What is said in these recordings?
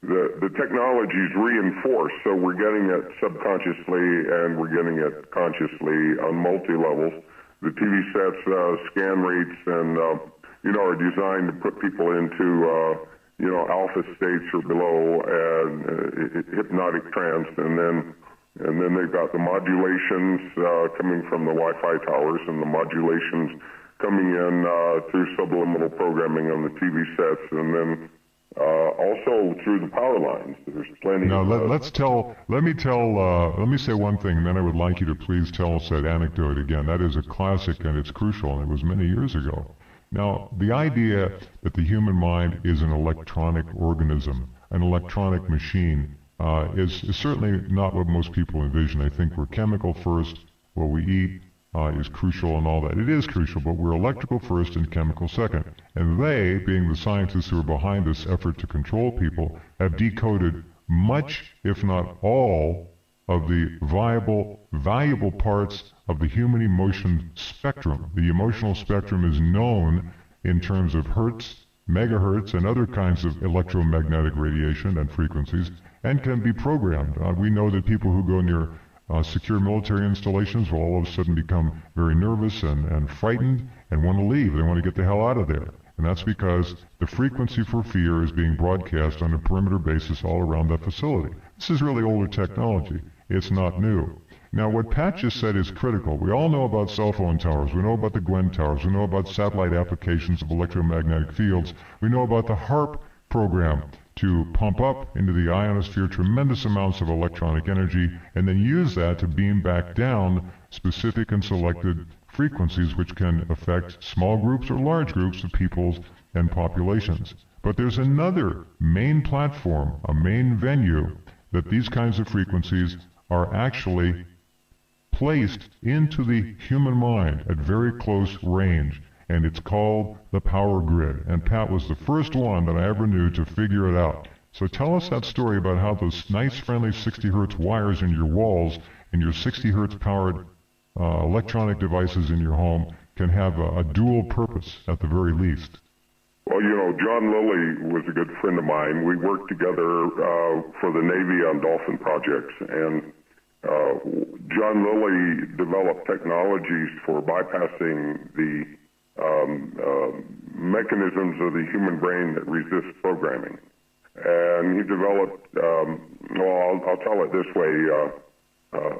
the technology's reinforced, so we're getting it subconsciously and we're getting it consciously on multi-levels. The TV sets, scan rates, and are designed to put people into alpha states or below and hypnotic trance, and then they've got the modulations coming from the Wi-Fi towers and the modulations coming in through subliminal programming on the TV sets, and then also through the power lines. There's plenty. Now let me say one thing, and then I would like you to please tell us that anecdote again. That is a classic, and it's crucial, and it was many years ago. Now, the idea that the human mind is an electronic organism, an electronic machine, is certainly not what most people envision. I think we're chemical first. What we eat is crucial and all that. It is crucial, but we're electrical first and chemical second. And they, being the scientists who are behind this effort to control people, have decoded much, if not all, of the valuable parts of the human emotion spectrum. The emotional spectrum is known in terms of hertz, megahertz, and other kinds of electromagnetic radiation and frequencies, and can be programmed. We know that people who go near secure military installations will all of a sudden become very nervous and frightened and want to leave. They want to get the hell out of there. And that's because the frequency for fear is being broadcast on a perimeter basis all around that facility. This is really older technology. It's not new. Now, what Pat just said is critical. We all know about cell phone towers. We know about the Gwen towers. We know about satellite applications of electromagnetic fields. We know about the HARP program to pump up into the ionosphere tremendous amounts of electronic energy and then use that to beam back down specific and selected frequencies which can affect small groups or large groups of peoples and populations. But there's another main platform, a main venue, that these kinds of frequencies are actually placed into the human mind at very close range, and it's called the power grid. And Pat was the first one that I ever knew to figure it out. So tell us that story about how those nice, friendly 60 hertz wires in your walls and your 60 hertz powered electronic devices in your home can have a dual purpose at the very least. Well, John Lilly was a good friend of mine. We worked together for the Navy on dolphin projects, and John Lilly developed technologies for bypassing the mechanisms of the human brain that resist programming. And he developed, I'll tell it this way,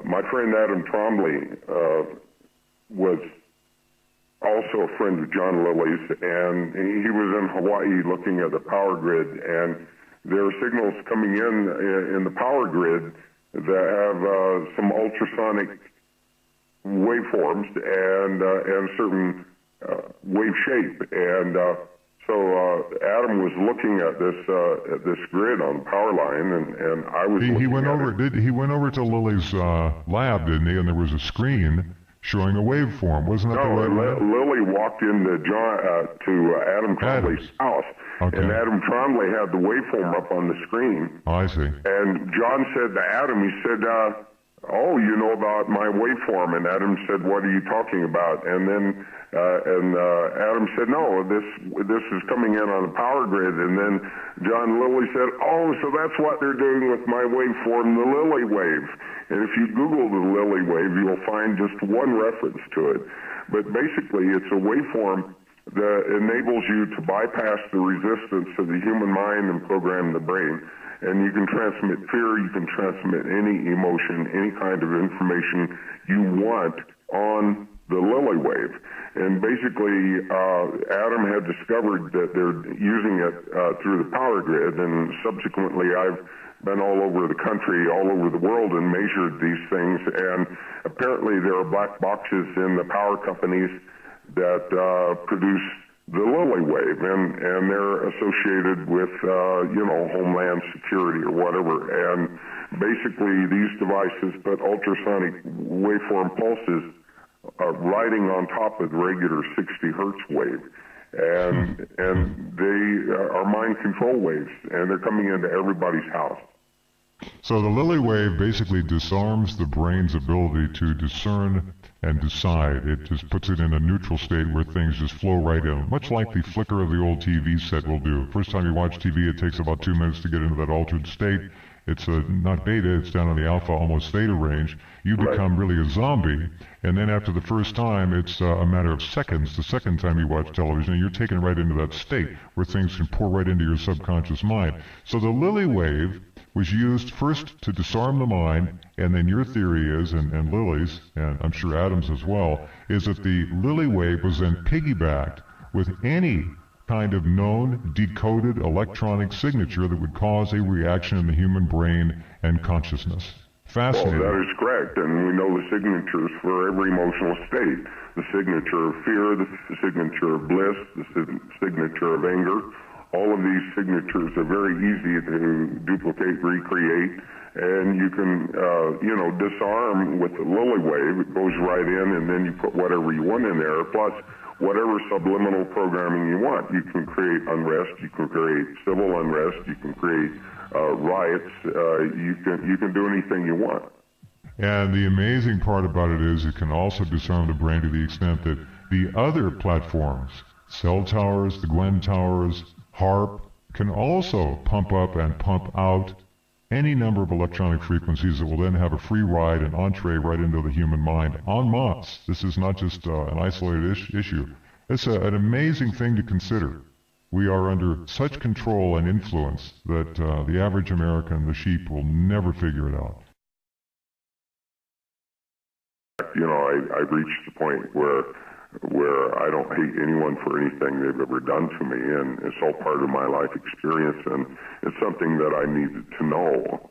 my friend Adam Trombley was also a friend of John Lilly's, and he was in Hawaii looking at the power grid, and there are signals coming in the power grid that have some ultrasonic waveforms and certain wave shape, and so Adam was looking at this grid on the power line, and I was. He went over to Lily's lab, didn't he? And there was a screen showing a waveform, wasn't that the right way? Lily walked into to Adam Trombley's house, okay. And Adam Trombley had the waveform up on the screen. Oh, I see. And John said to Adam, he said, "Oh, you know about my waveform?" And Adam said, "What are you talking about?" And then Adam said, "No, this is coming in on the power grid." And then John Lilly said, "Oh, so that's what they're doing with my waveform, the Lilly wave." And if you Google the Lilly wave, you'll find just one reference to it. But basically, it's a waveform that enables you to bypass the resistance of the human mind and program the brain. And you can transmit fear, you can transmit any emotion, any kind of information you want on the Lilly wave. And basically, Adam had discovered that they're using it through the power grid, and subsequently I've been all over the country, all over the world, and measured these things, and apparently there are black boxes in the power companies that produce the Lilly wave, and they're associated with, Homeland Security or whatever. And basically, these devices put ultrasonic waveform pulses riding on top of the regular 60 hertz wave. And they are mind control waves, and they're coming into everybody's house. So the Lily wave basically disarms the brain's ability to discern and decide. It just puts it in a neutral state where things just flow right in, much like the flicker of the old TV set will do. First time you watch TV, it takes about 2 minutes to get into that altered state. It's not beta, it's down on the alpha, almost theta range. You become really a zombie, and then after the first time, it's a matter of seconds. The second time you watch television, and you're taken right into that state where things can pour right into your subconscious mind. So the Lily wave was used first to disarm the mind, and then your theory is, and Lily's, and I'm sure Adam's as well, is that the Lily wave was then piggybacked with any kind of known decoded electronic signature that would cause a reaction in the human brain and consciousness. Fascinating. Well, that is correct, and we know the signatures for every emotional state. The signature of fear, the signature of bliss, the signature of anger. All of these signatures are very easy to duplicate, recreate, and you can, disarm with the Lily wave. It goes right in, and then you put whatever you want in there, plus whatever subliminal programming you want. You can create unrest, you can create civil unrest, you can create riots, you can do anything you want. And the amazing part about it is it can also disarm the brain to the extent that the other platforms, cell towers, the Gwen towers, HARP, can also pump up and pump out any number of electronic frequencies that will then have a free ride and entree right into the human mind en masse. This is not just an isolated issue. It's an amazing thing to consider. We are under such control and influence that the average American, the sheep, will never figure it out. I've reached the point where I don't hate anyone for anything they've ever done to me, and it's all part of my life experience, and it's something that I needed to know.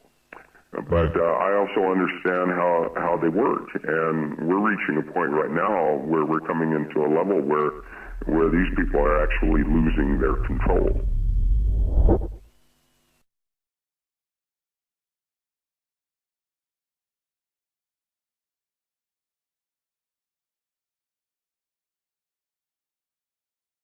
But I also understand how they work, and we're reaching a point right now where we're coming into a level where these people are actually losing their control.